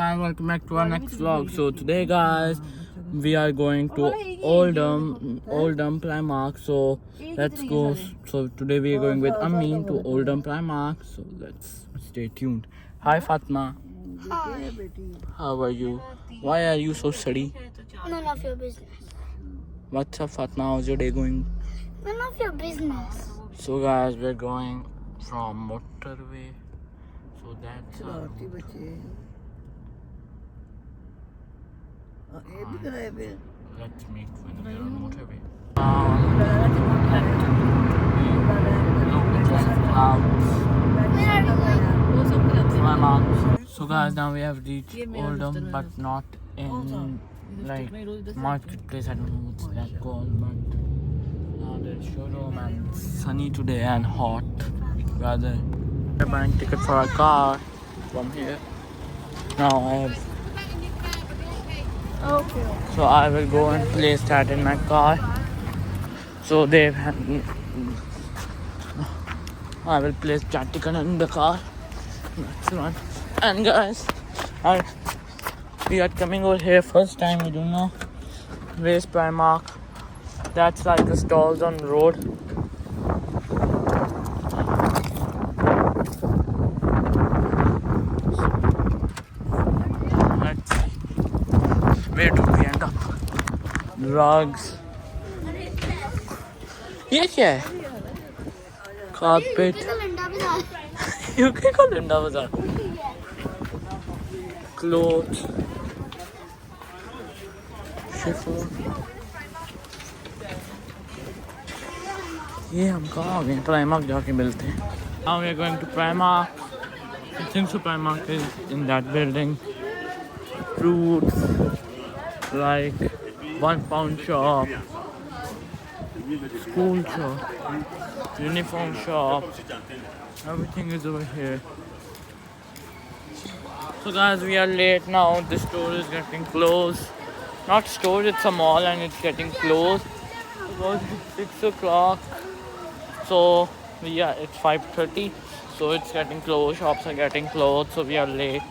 guys, welcome back to our next vlog. So today guys, we are going to Oldham Primark. So let's go. So today we are going with Amin to Oldham Primark. So let's stay tuned. Hi Fatma. Hi. How are you? Why are you so steady? None of your business. What's up Fatma? How's your day going? None of your business. So guys, we're going from motorway. So that's let's meet when we're on motorway. Where are you going? So guys, now we have reached Oldham, but not in like marketplace. I don't know what's that called, but now there's showroom and sunny today and hot weather. We're buying ticket for our car from here. Now I have. Okay. So I will go and place that in my car. So I will place that ticket in the car. That's one. And guys, we are coming over here first time. We don't know where's Primark. That's like the stalls on the road. Let's see. Where do we end up? Rugs. ये क्या है? Carpet. UK का लंडा बाजार. Clothes. Chiffon. ये हम कहाँ आ गए? Primark जाके मिलते हैं. Now we are going to Primark. I think so Primark is in that building. Fruits, like £1 shop, school shop, uniform shop, everything is over here. So guys, we are late now. The store is getting closed. Not store, it's a mall and it's getting closed. Because it's 6 o'clock. So yeah, it's 5:30. So it's getting closed. Shops are getting closed. So we are late.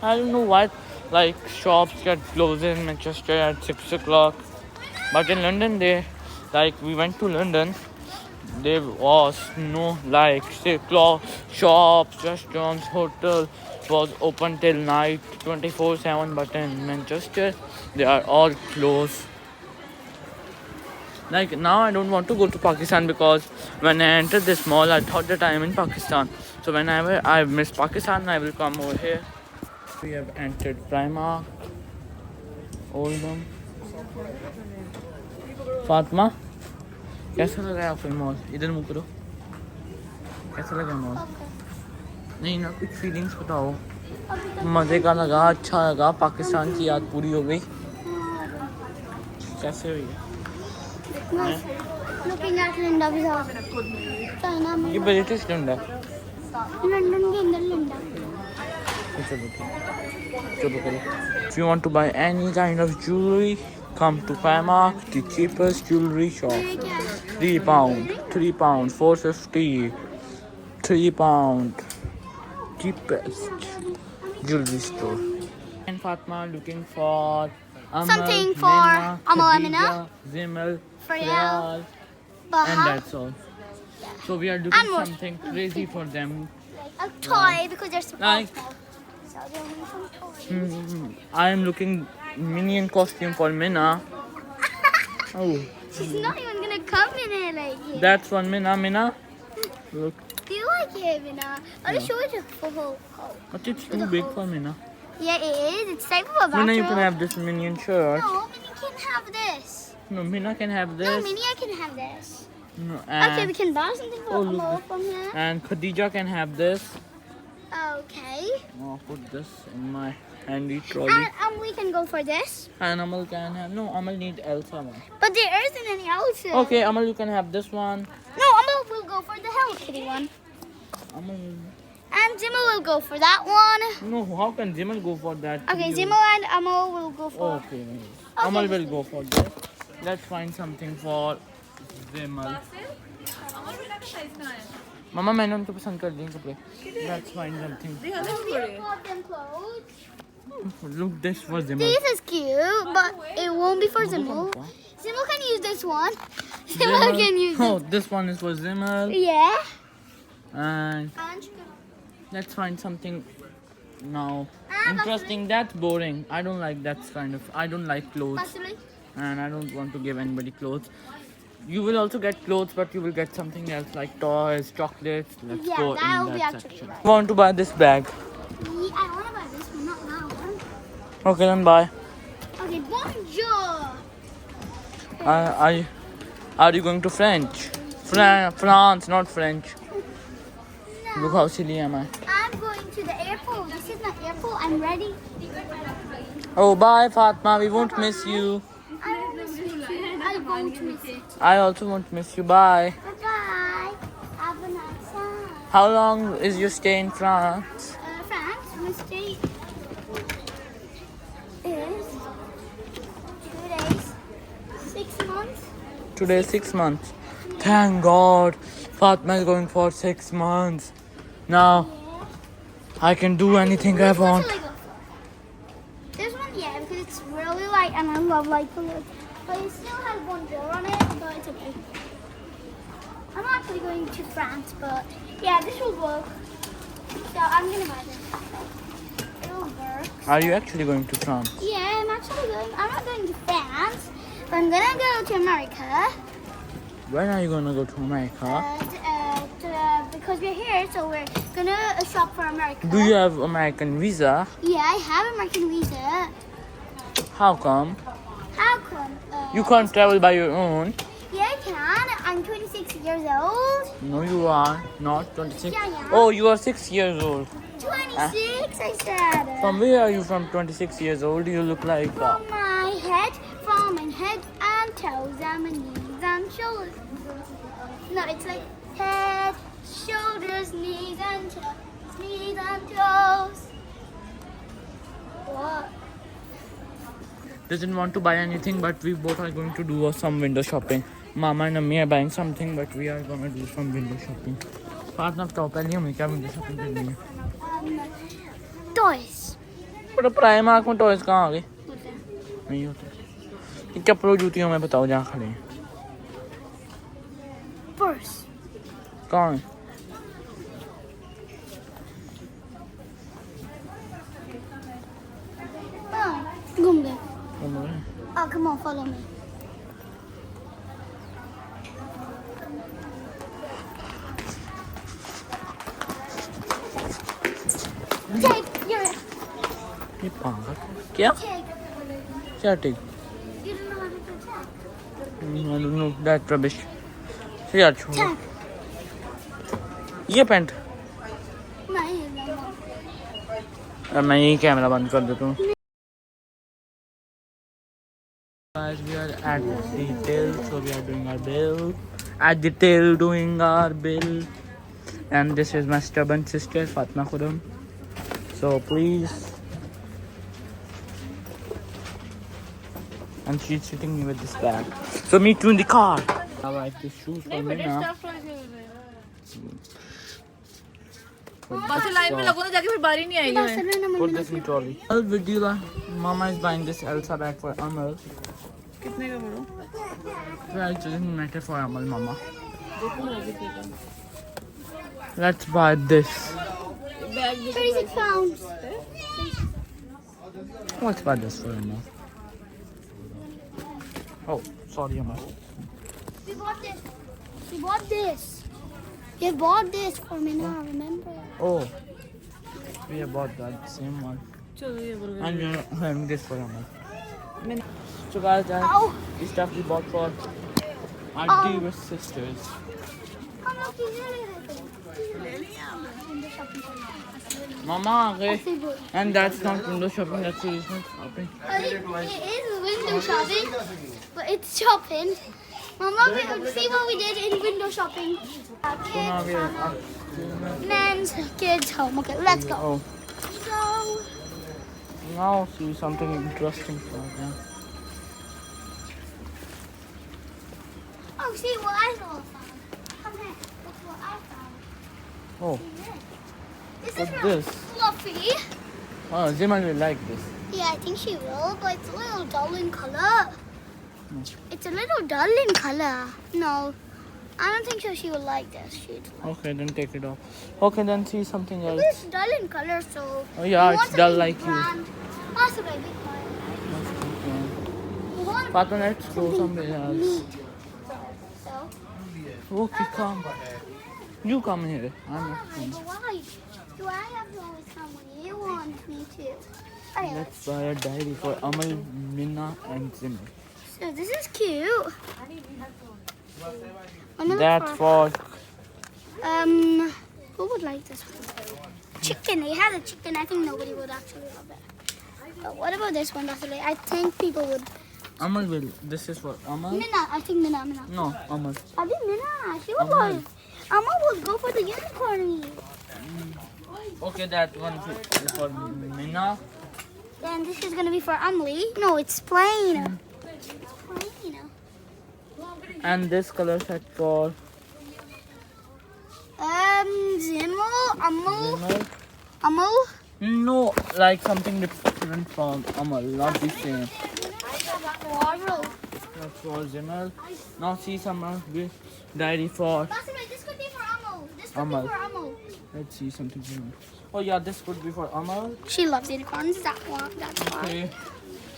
I don't know why like shops get closed in Manchester at 6 o'clock. But in London we went to London. There was no like 6 o'clock. Shops, restaurants, hotel was open till night 24/7. But in Manchester they are all closed. Like now I don't want to go to Pakistan because when I entered this mall I thought that I am in Pakistan. So whenever I miss Pakistan I will come over here. We have entered Primark, Oldham. Fatima कैसा लगा आपको mall? इधर मुँह करो. कैसा लगा mall? नहीं ना, कुछ फीलिंग्स बताओ. मज़े का लगा, अच्छा लगा, पाकिस्तान की याद पूरी हो गई. कैसे हुई? ये ब्रिटिश लंडा है. लंदन के अंदर Landa. If you want to buy any kind of jewelry, come to Primark, the cheapest jewelry shop. £3, £4.50, £3, cheapest jewelry store. And Fatma looking for Something for Amal, Amina, Zimmel, Faryal, and that's all. So we are looking something crazy for them. a toy because they're small. Like I am looking minion costume for Minna. Oh, She's not even gonna come in it like it. that's one Minna. Look, Do you like it, Vina? I'll show it for whole. but it's too big for Minna. Yeah, it is. It's type of a Minna, you can bathrobe. have this minion shirt. No, Minnie can have this. No, Minna can have No, this. Minnie, I can have this. No, Okay, we and, can buy something for Oh, look. Amal from here. and Khadija can have this. Okay. I'll put this in my handy trolley. And we can go for this. And Amal can have. No, Amal need Elsa one. But there isn't any else. Okay, Amal, you can have this one. No, Amal will go for the Hello Kitty one. Amal. And Zimmer will go for that one. No, how can Zimmel go for that? Okay, You- Zimmer and Amal will go for. Okay, Amal will go for this. Let's find something for Zimmel. Mama, मैंने उनको पसंद कर दिए कपड़े. Let's find something. We bought them clothes. Look, this was Zimmer. This is cute, but it won't be for Zimmer. Zimmer can use this one. Zimmer can use Oh, this. this one is for Zimmer. Yeah. And And let's find something now Ah, interesting. That's boring. I don't like that kind of. I don't like clothes, possibly. and I don't want to give anybody clothes. You will also get clothes, but you will get something else like toys, chocolates. Let's Yeah, go that'll in be that actually section. right. I want to buy this bag. I want to buy this one, not that one. Okay, then buy. Okay, bonjour. Are you going to French? France, not French. No. Look how silly am I. I'm going to the airport. This is my airport. I'm ready. Oh, bye, Fatma. We won't miss you. I won't miss you. I won't miss you. I also won't miss you. Bye. Bye-bye. Have a nice time. How long is your stay in France? France, my stay is 2 days, 6 months. Today, 6 months. Thank God. Fatma is going for 6 months. Now, I can do anything I Which one want. shall I go for? This one, yeah, because it's really light and I love light colors. But it still has bonjour on it, but it's okay. I'm not actually going to France, but yeah, this will work. So I'm gonna buy this. It'll work. Are you actually going to France? Yeah, I'm actually going. I'm not going to France, but I'm gonna go to America. When are you gonna go to America? Because we're here, so we're gonna shop for America. Do you have American visa? Yeah, I have American visa. How come? How come? You can't travel by your own. Yeah, I can. I'm 26 years old. No, you are not 26. Yeah, yeah. Oh, you are 6 years old. 26, I said. From where are you from 26 years old? You look like From my head and toes, and my knees and shoulders. No, it's like head, shoulders, knees and toes. What? doesn't want to buy anything, but we both are going to do some window shopping. Mama and Ammi are buying something, but we are gonna do some window shopping. Partner top पहले हमें क्या window shopping करनी है? Toys. पर Primark में toys कहाँ आ गए? नहीं होते. ये चप्पलों जूतियों में बताओ जहाँ खड़े हैं. Purse. कहाँ है? घूम गए. वो बोल रहे हैं. Oh, come on, follow me. Take your ये पागल. क्या? take. क्या टिक? You don't know how to do tag. I don't know. That rubbish. से यार छोड़ो. Tag. ये पैंट. नहीं, नहीं. अब मैं यही कैमरा बंद कर देता हूँ. Guys, we are at the till, so we are doing our bill. At the till, doing our bill. And this is my stubborn sister, Fatma Khudam. So please. And she's sitting me with this bag. So meet you in the car. I like this shoes for me now. बस line में लगो ना जाके फिर बारी नहीं आएगी मैं Put this in trolley. Al Vidila, Mama is buying this Elsa bag for Amal. कितने का बोलो Well, it doesn't matter for Amal, Mama. Let's buy this. 36 pounds. Let's buy this for Amal. Oh, sorry, Amal. We bought this. We bought this. You bought this for me now, remember? Oh, we have bought that same one. चलो ये बोल And we're having this for Amal. मैंने So guys, that's Oh, the stuff we bought for our Oh. dearest sisters. हम लोग किधर ले रहे थे? ले लिया हमने shopping करना. Mama, okay. ऐसे बोल. And that's not window shopping, that's seasonal shopping. It is window shopping, but it's shopping. Mama, see what we did in window shopping. So now we are Men's, kids, home. Okay, let's go. Oh, So, now see something interesting for them. oh, see what I found. Come here. Look what I found. Oh, This is what's really this? fluffy. Oh, Zimal will like this. Yeah, I think she will, but it's a little dull in color. It's a little dull in color. No, I don't think so. She will like this. Okay, then take it off. Okay, then see something else. It's dull in color, so. Oh yeah, we want it's dull something like you. grand. Possibly. We want Papa, let's go somewhere else. neat. So. Okay, come. You come here. I'm not Why? coming. But why? Do I have to always come when you want me to? Alright, Let's buy a diary for Amal, Minna, and Zimal. so this is cute. I'm gonna That's look for who would like this one? Chicken. It has a chicken. I think nobody would actually love it. But what about this one, actually? I think people would. Amal. Will this is for Amal? Minna. I think Minna. No, Amal. I think Minna. She would Amal. like. Amma would go for the unicorn. Okay, that one is for Minna. Then this is gonna be for Emily. No, it's plain. It's plain. And this color set for Zimal, Zimal. Amal. No, like something different from Amal, not the same. Laurel. That's for Zimal. Now see some diary for. Possibly this could be for Amal. This could Amal. be for Amal. Let's see something different. Oh yeah, this could be for Amal. She loves unicorns. That one. That's why. Okay.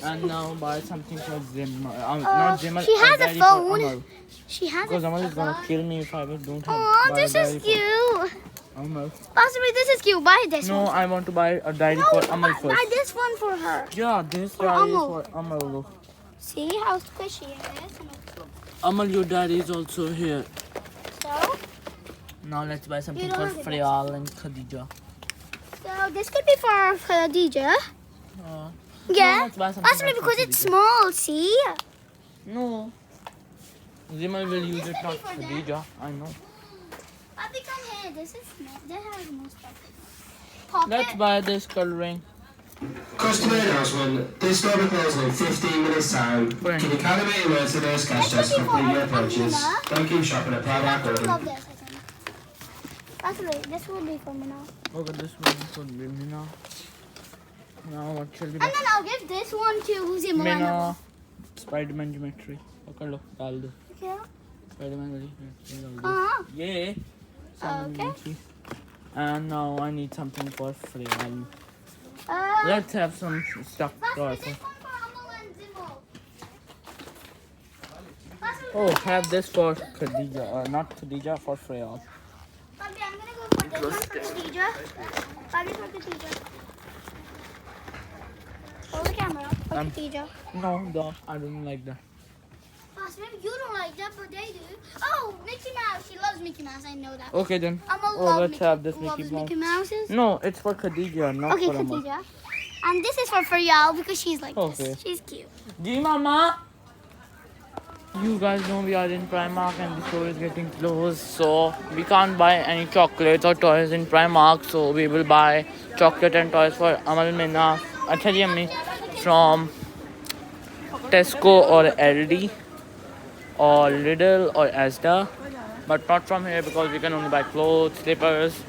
And now buy something for Zimal. Not Zimal. She has a diary for phone. Amal. She has Because a Amal is gonna kill me if I don't have. Oh, buy a this diary is for cute. Amal. Possibly this is cute. Buy this No, one. I want to buy a diary No, for Amal buy first. this one for her. Yeah, this For diary is Amal. for Amal. Look. See how squishy it is. Amal, your diary is also here. So, Now let's buy something You don't for have it. Freyal and Khadija. so this could be for Khadija. No, Yeah. let's buy something Possibly for because it's Khadija. small. See. No. Zimal will use This it, could not be for them. Khadija. I know. Papi, come here. This is small. This has more stuff. Pocket. Let's buy this coloring. Customer announcement. This store will close in 15 minutes time. Friend. Can you calibrate your words to those cash This to could be for complete your Amina. purchase? Don't keep shopping at Primark I or love this. I think. Possibly this would be for me now. Okay, this one could be Mina. Now what shall we And buy? then I'll give this one to who's in Mina. Milano. Spider-Man geometry. Okay, look, डाल दो. Okay. Spider-Man वाली geometry डाल दो. Uh-huh. Yeah. Spider-Man Okay. geometry. And now I need something for Freyal. Uh, Let's have some stuff. Possibly this one for Amal and Zimmo. Possibly Oh, have this for Khadija. Not Khadija, for Freyal. Papi, I'm gonna go for this one for Khadija. Papi, for Khadija. Hold the camera for Khadija. No, I don't like that. Possibly you don't like that, but they do. Oh, Mickey Mouse. She loves Mickey Mouse. I know that. Okay then. Amal Oh, loves let's Mickey, have this loves Mickey Mouse. Mickey Mouses. No, it's for Khadija, not Okay, for Amal. Khadija. And this is for Faryal because she's like Okay. this. She's cute. Ji Mama. You guys know we are in Primark and the store is getting closed, so we can't buy any chocolates or toys in Primark. So we will buy chocolate and toys for Amal Minna, Acha ji Ammi, from Tesco or LD or Lidl or Asda, but not from here because we can only buy clothes, slippers,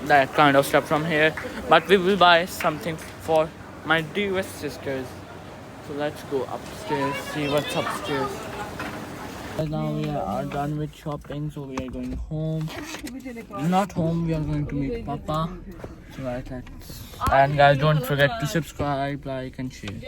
that kind of stuff from here. But we will buy something for my dearest sisters. So let's go upstairs, see what's upstairs. Now we are done with shopping, so we are going home. Not home, we are going to meet Papa. So that's. And guys, don't forget to subscribe, like, and share.